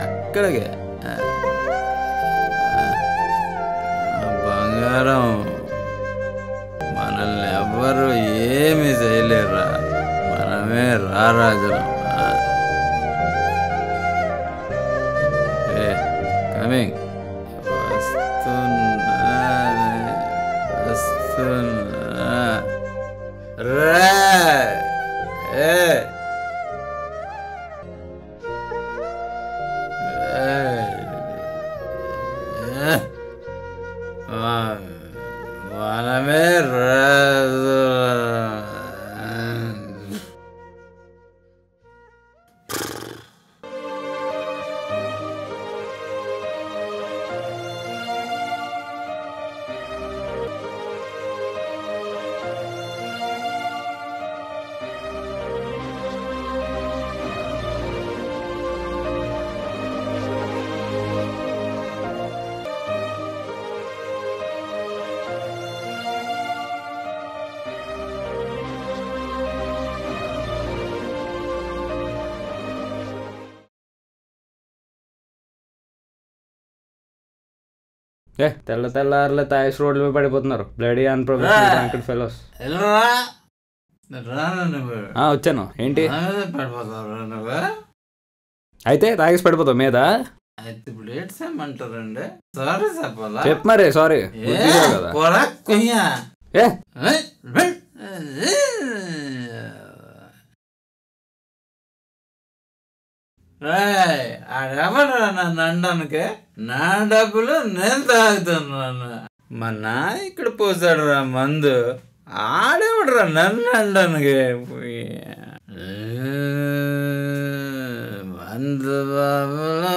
ఎక్కడికి బంగారం మనల్ని ఎవ్వరు ఏమి చేయలేరురా, మనమే రారాజులం. కమింగ్ వస్తున్నా రా. మనమే రాజు. తెల్ల తెల్లారులే తాయిస్ రోడ్ల మీద పడిపోతున్నారు. Bloody unprofessional fellows. వచ్చాను. ఏంటి అయితే తాగేసి పడిపోతావు మీద? చెప్పు మరి. సారీ ఆడెవడరా నన్ను అనడానికి? నా డబ్బులు నేను తాగుతున్నాను. మా నాయకుడు పోసాడు రా మందు, ఆడేవడరా నన్ను అనడానికి? మందు బాబులు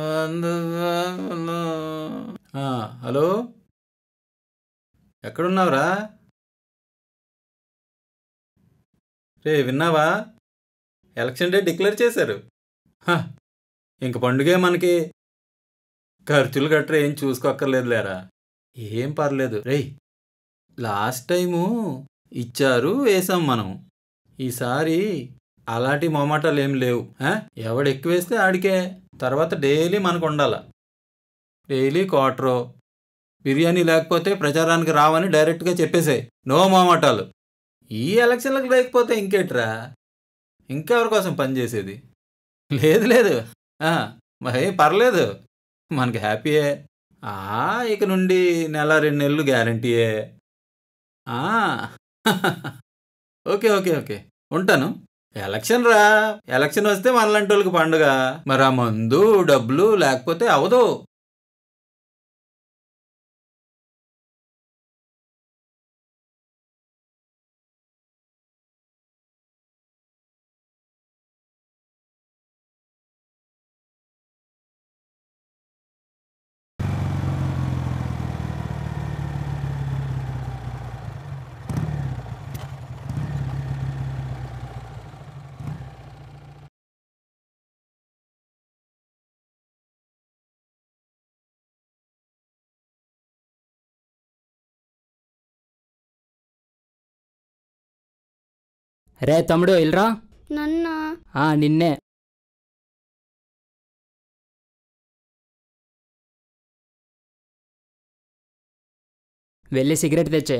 మందు బాబులు. హలో, ఎక్కడున్నావురా? రే విన్నావా, ఎలక్షన్ డే డిక్లేర్ చేశారు. ఇంక పండుగే మనకి. ఖర్చులు గట్రా ఏం చూసుకోక్కర్లేదు లేరా. ఏం పర్లేదు రేయ్, లాస్ట్ టైము ఇచ్చారు వేసాం మనం. ఈసారి అలాంటి మొమాటాలు ఏం లేవు. ఎవడు ఎక్కువ వేస్తే ఆడికే. తర్వాత డైలీ మనకు ఉండాల. డైలీ క్వార్టరో బిర్యానీ లేకపోతే ప్రచారానికి రావని డైరెక్ట్గా చెప్పేసాయి. నో మొమాటాలు. ఈ ఎలక్షన్లకు లేకపోతే ఇంకేట్రా, ఇంకెవరి కోసం పనిచేసేది? లేదు లేదు, మరి పర్లేదు, మనకి హ్యాపీయే. ఇక నుండి నెల 2 నెలలు గ్యారంటీయే. ఓకే ఓకే ఓకే, ఉంటాను. ఎలక్షన్ రా, ఎలక్షన్ వస్తే మనలాంటి వాళ్ళకి పండుగ. మరి ఆ మందు డబ్బులు లేకపోతే అవదు. రే తమ్ముడు ఇల్రా. నన్నా? నిన్నే. వెళ్ళి సిగరెట్ తెచ్చే.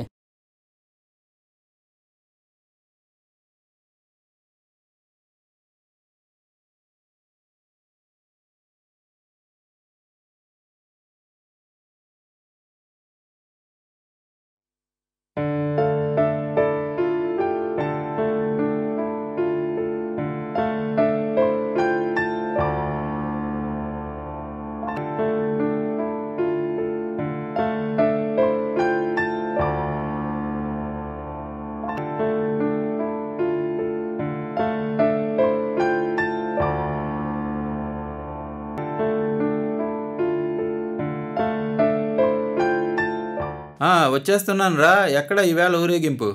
వచ్చేస్తున్నాను రా. ఎక్కడ ఈవేళ ఊరేగింపు?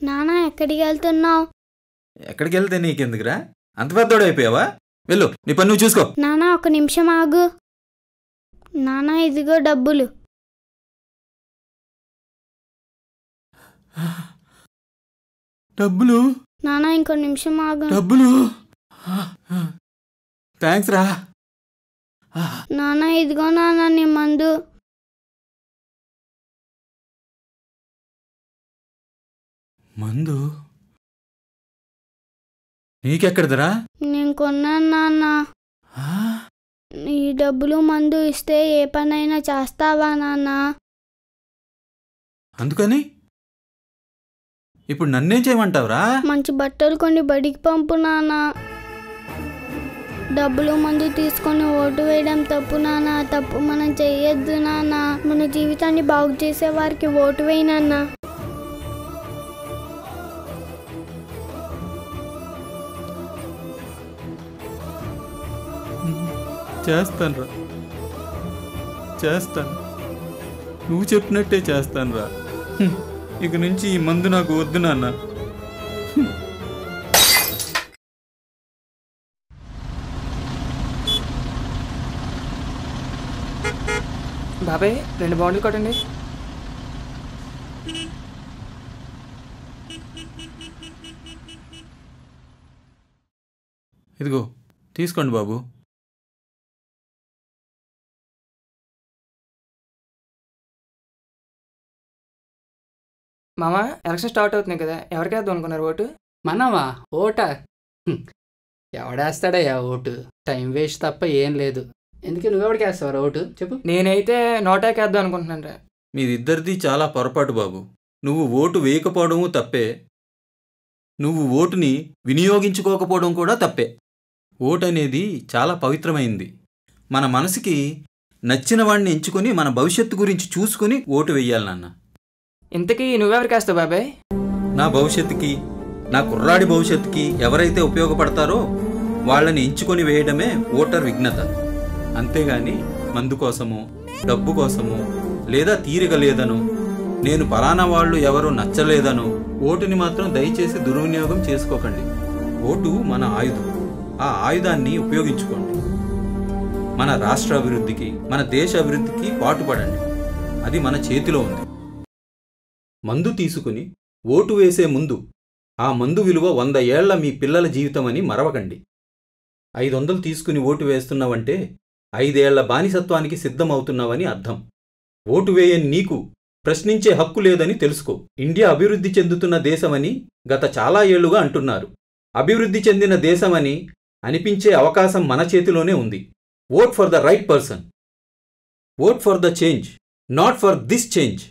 నానా ఎక్కడికి వెళ్తున్నావు? ఎక్కడికి వెళ్తే నీకెందుకురా, అంత పెద్దోడు అయిపోయావా? వెళ్ళు, నీ పని నువ్వు చూసుకో. నానా ఒక నిమిషం ఆగు. నానా ఇదిగో డబ్బులు. డబ్బులు? నాన్న ఇంకో నిమిషం ఆగు. డబ్బులు థ్యాంక్స్ రా. నాన్న ఇదిగో నాన్న నీ మందు. మందు నీకెక్కడదరా? నేను కొన్నాను నాన్న. ఈ డబ్బులు మందు ఇస్తే ఏ పనైనా చేస్తావా నాన్న? అందుకని ఇప్పుడు నన్నేం చేయమంటావురా? మంచి బట్టలు కొని బడికి పంపు నాన్న. డబ్బులు మందు తీసుకొని ఓటు వేయడం తప్పు నాన్న. తప్పు మనం చెయ్యొద్దు నాన్న. మన జీవితాన్ని బాగు చేసే వారికి ఓటు వేయి నాన్న. చేస్తానురా, చేస్తాను. నువ్వు చెప్పినట్టే చేస్తానురా. ఇక నుంచి ఈ మందు నాకు వద్దు నాన్న. బాబాయ్ 2 బాటిల్ కొట్టండి. ఇదిగో తీసుకోండి బాబు. మామ ఎలక్షన్ స్టార్ట్ అవుతున్నాయి కదా, ఎవరికి వేద్దాం అనుకున్నారు ఓటు? మనమా ఓటా? ఎవడేస్తాడయ్యా ఓటు? టైం వేస్ట్ తప్ప ఏం లేదు. ఎందుకు నువ్వెవడికి వేస్తావు ఓటు చెప్పు? నేనైతే నోటాకి వేద్దాం అనుకుంటున్నాను రా. మీరిద్దరిది చాలా పొరపాటు బాబు. నువ్వు ఓటు వేయకపోవడము తప్పే, నువ్వు ఓటుని వినియోగించుకోకపోవడం కూడా తప్పే. ఓటు అనేది చాలా పవిత్రమైంది. మన మనసుకి నచ్చిన వాడిని ఎంచుకొని మన భవిష్యత్తు గురించి చూసుకుని ఓటు వేయాలి నాన్న. ఇంతకీ నువ్వెవరికి వేస్తావు బాబాయ్? నా భవిష్యత్తుకి, నా కుర్రాడి భవిష్యత్తుకి ఎవరైతే ఉపయోగపడతారో వాళ్ళని ఎంచుకొని వేయడమే ఓటర్ విఘ్నత. అంతేగాని మందు కోసమో, డబ్బు కోసమో, లేదా తీరిక లేదనో, నేను పలానా వాళ్ళు ఎవరో నచ్చలేదనో ఓటుని మాత్రం దయచేసి దుర్వినియోగం చేసుకోకండి. ఓటు మన ఆయుధం. ఆ ఆయుధాన్ని ఉపయోగించుకోండి. మన రాష్ట్ర అభివృద్ధికి, మన దేశ అభివృద్ధికి పాటుపడండి. అది మన చేతిలో ఉంది. మందు తీసుకుని ఓటు వేసే ముందు ఆ మందు విలువ 100 ఏళ్ల మీ పిల్లల జీవితమని మరవకండి. 500 తీసుకుని ఓటు వేస్తున్నావంటే 5 ఏళ్ల బానిసత్వానికి సిద్ధమవుతున్నావని అర్థం. ఓటు వేయని నీకు ప్రశ్నించే హక్కు లేదని తెలుసుకో. ఇండియా అభివృద్ధి చెందుతున్న దేశమని గత చాలా ఏళ్లుగా అంటున్నారు. అభివృద్ధి చెందిన దేశమని అనిపించే అవకాశం మన చేతిలోనే ఉంది. Vote for the right person. Vote for the change, not for this change.